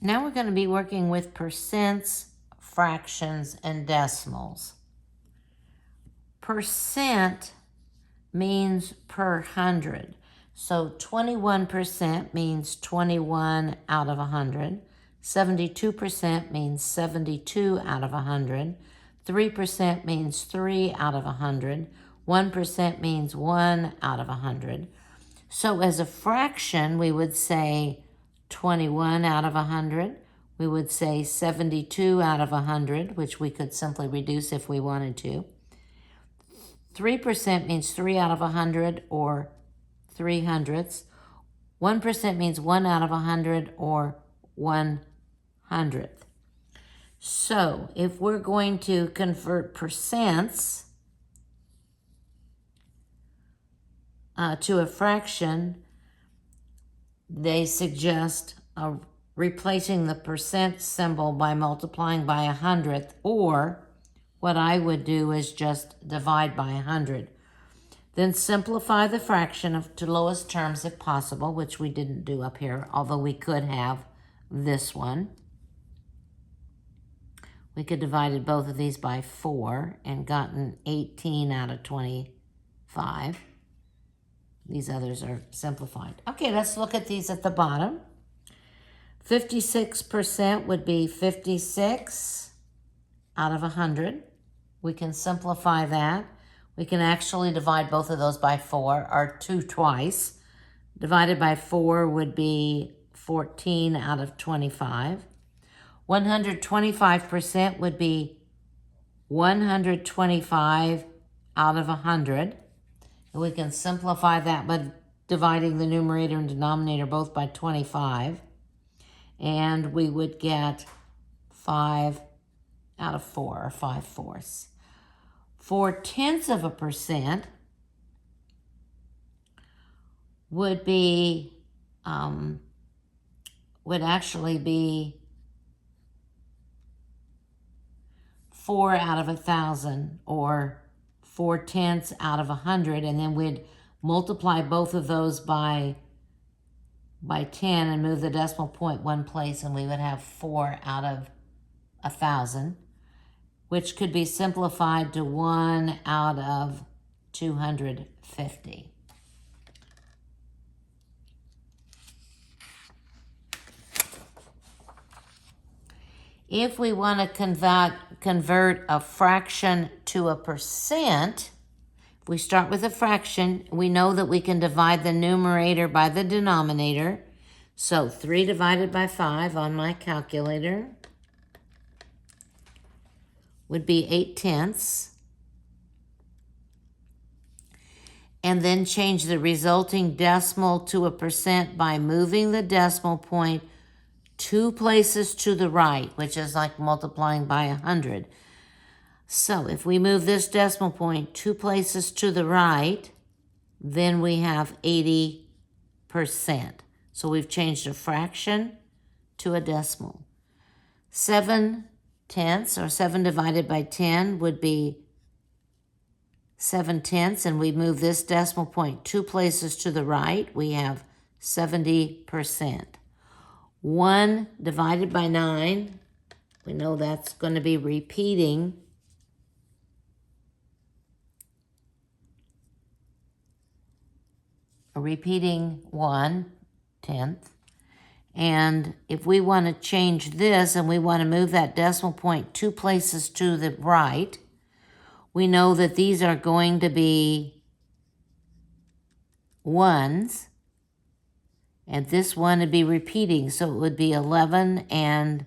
Now we're going to be working with percents, fractions, and decimals. Percent means per hundred. So 21% means 21 out of 100. 72% means 72 out of 100. 3% means 3 out of 100. 1% means 1 out of 100. So as a fraction, we would say 21 out of 100. We would say 72 out of 100, which we could simply reduce if we wanted to. 3% means 3 out of 100 or 3 hundredths. 1% means 1 out of 100 or 1 hundredth. So if we're going to convert percents to a fraction, they suggest replacing the percent symbol by multiplying by 100th, or what I would do is just divide by 100. Then simplify the fraction to lowest terms if possible, which we didn't do up here, although we could have this one. We could have divided both of these by 4 and gotten 18 out of 25. These others are simplified. Okay, let's look at these at the bottom. 56% would be 56 out of 100. We can simplify that. We can actually divide both of those by 4, or 2 twice. Divided by 4 would be 14 out of 25. 125% would be 125 out of 100. And we can simplify that by dividing the numerator and denominator both by 25. And we would get 5 out of 4, or 5/4. 0.4% would be, would actually be 4 out of 1,000, or 0.4 out of 100, and then we'd multiply both of those by 10 and move the decimal point one place, and we would have 4 out of 1,000, which could be simplified to 1 out of 250. If we want to convert a fraction to a percent, if we start with a fraction, we know that we can divide the numerator by the denominator. So 3 divided by 5 on my calculator would be 8/10. And then change the resulting decimal to a percent by moving the decimal point 2 places to the right, which is like multiplying by 100. So if we move this decimal point 2 places to the right, then we have 80%. So we've changed a fraction to a decimal. 7/10, or 7 divided by 10, would be 7/10, and we move this decimal point 2 places to the right, we have 70%. 1 divided by 9, we know that's going to be repeating. A repeating 1/10. And if we want to change this and we want to move that decimal point 2 places to the right, we know that these are going to be 1s. And this one would be repeating, so it would be 11 and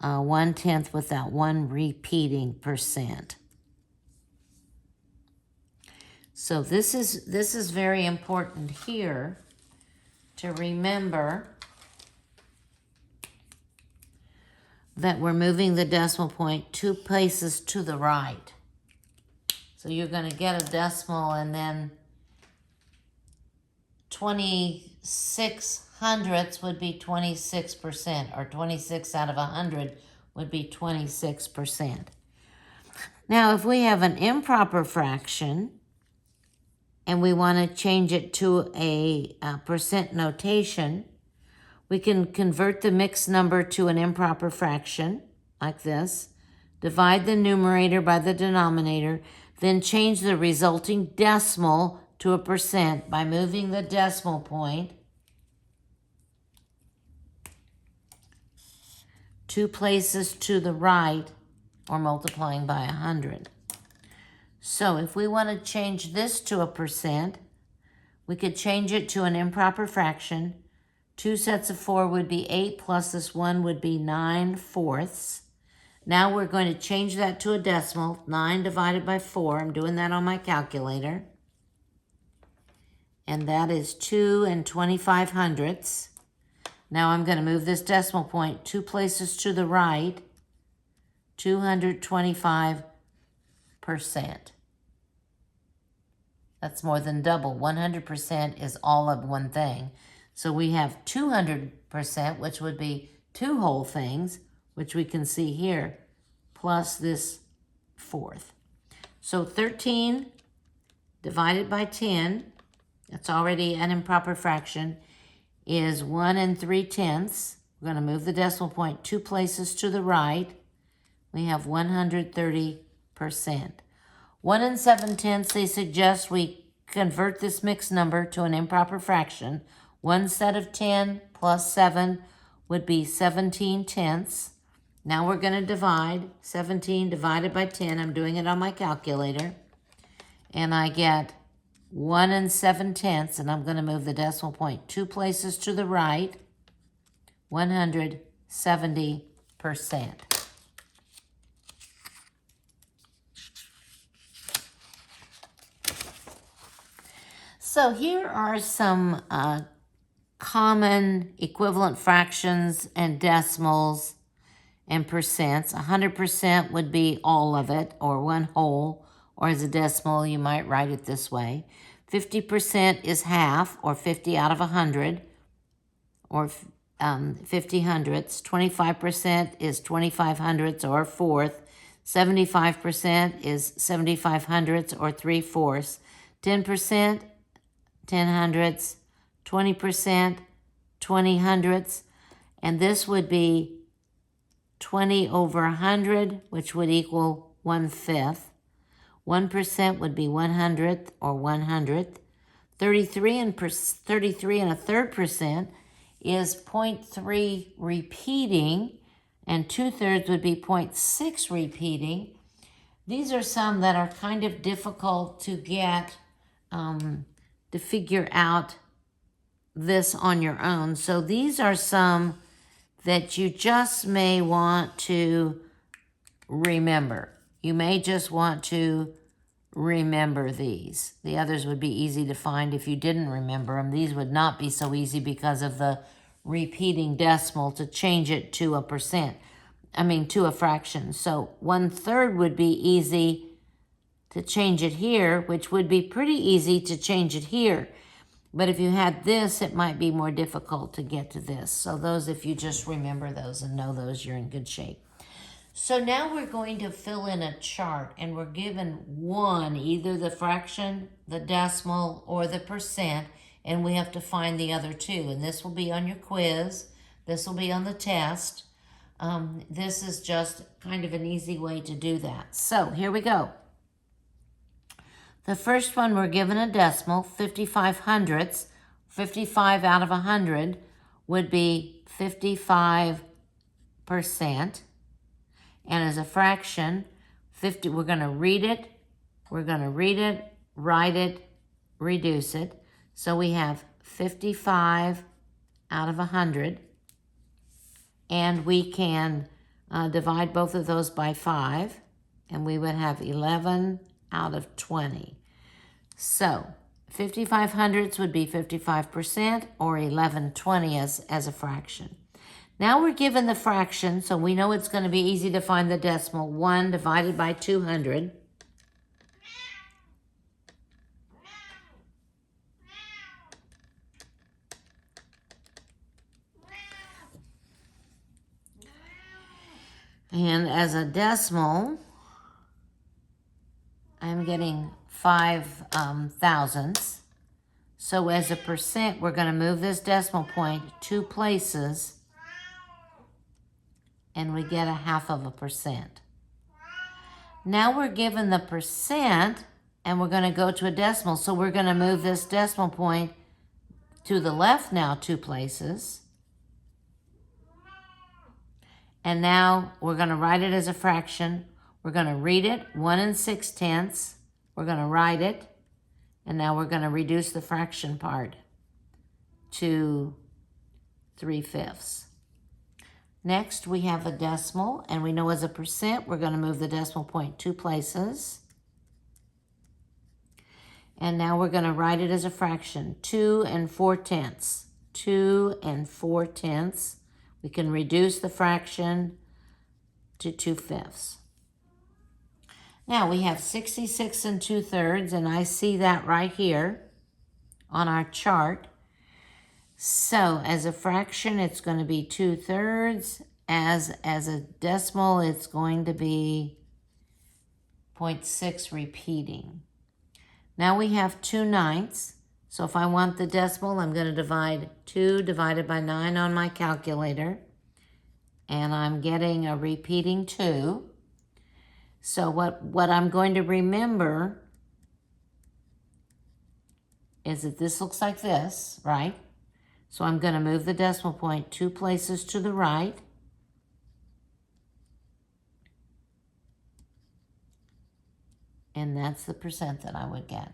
1/10 with that 1 repeating percent. So this is very important here to remember that we're moving the decimal point 2 places to the right. So you're going to get a decimal, and then 26 hundredths would be 26%, or 26 out of 100 would be 26%. Now, if we have an improper fraction and we want to change it to a percent notation, We can convert the mixed number to an improper fraction, like this. Divide the numerator by the denominator, then change the resulting decimal to a percent by moving the decimal point 2 places to the right or multiplying by 100. So if we want to change this to a percent, we could change it to an improper fraction. 2 sets of 4 would be 8 plus this 1 would be 9/4. Now we're going to change that to a decimal. 9 divided by 4. I'm doing that on my calculator. And that is 2 25/100. Now I'm going to move this decimal point 2 places to the right. 225%. That's more than double. 100% is all of one thing. So we have 200%, which would be 2 whole things, which we can see here, plus this 4th. So 13 divided by 10, that's already an improper fraction, is 1 3/10. We're going to move the decimal point 2 places to the right. We have 130%. 1 7/10, they suggest we convert this mixed number to an improper fraction. 1 set of 10 plus 7 would be 17/10. Now we're going to divide. 17 divided by 10. I'm doing it on my calculator. And I get 1 7/10, and I'm going to move the decimal point 2 places to the right. 170%. So here are some common equivalent fractions and decimals and percents. 100% would be all of it, or 1 whole, or as a decimal you might write it this way. 50% is half, or 50 out of 100, or 50 hundredths. 25% is 25 hundredths, or 1/4. 75% is 75 hundredths, or 3/4. 10%, 10 hundredths. 20%, 20 hundredths. And this would be 20 over 100, which would equal 1/5. 1% would be 100th, or 100th. 33 and 1/3 percent is 0.3 repeating, and 2/3 would be 0.6 repeating. These are some that are kind of difficult to get to figure out this on your own. So these are some that you just may want to remember. You may just want to remember these. The others would be easy to find if you didn't remember them. These would not be so easy because of the repeating decimal to change it to a percent. To a fraction. So 1/3 would be easy to change it here, which would be pretty easy to change it here. But if you had this, it might be more difficult to get to this. So those, if you just remember those and know those, you're in good shape. So now we're going to fill in a chart, and we're given one, either the fraction, the decimal, or the percent, and we have to find the other two. And this will be on your quiz. This will be on the test. This is just kind of an easy way to do that. So here we go. The first one, we're given a decimal, 55 hundredths. 55 out of 100 would be 55%. And as a fraction, 50, we're going to read it, write it, reduce it. So we have 55 out of 100. And we can divide both of those by 5. And we would have 11 out of 20. So 55 hundredths would be 55%, or 11/20 as a fraction. Now we're given the fraction, so we know it's going to be easy to find the decimal. 1 divided by 200. And as a decimal, I'm getting 5 thousandths. So as a percent, we're going to move this decimal point 2 places, and we get 0.5%. Now we're given the percent, and we're going to go to a decimal. So we're going to move this decimal point to the left now 2 places. And now we're going to write it as a fraction. We're going to read it, 1 6/10. We're going to write it. And now we're going to reduce the fraction part to 3/5. Next, we have a decimal, and we know as a percent, we're going to move the decimal point 2 places. And now we're going to write it as a fraction, 2 4/10. 2 4/10. We can reduce the fraction to 2/5. Now we have 66 2/3, and I see that right here on our chart. So as a fraction, it's going to be 2/3. As a decimal, it's going to be 0.6 repeating. Now we have 2/9. So if I want the decimal, I'm going to divide 2 divided by 9 on my calculator. And I'm getting a repeating 2. So what I'm going to remember is that this looks like this, right? So I'm going to move the decimal point 2 places to the right. And that's the percent that I would get.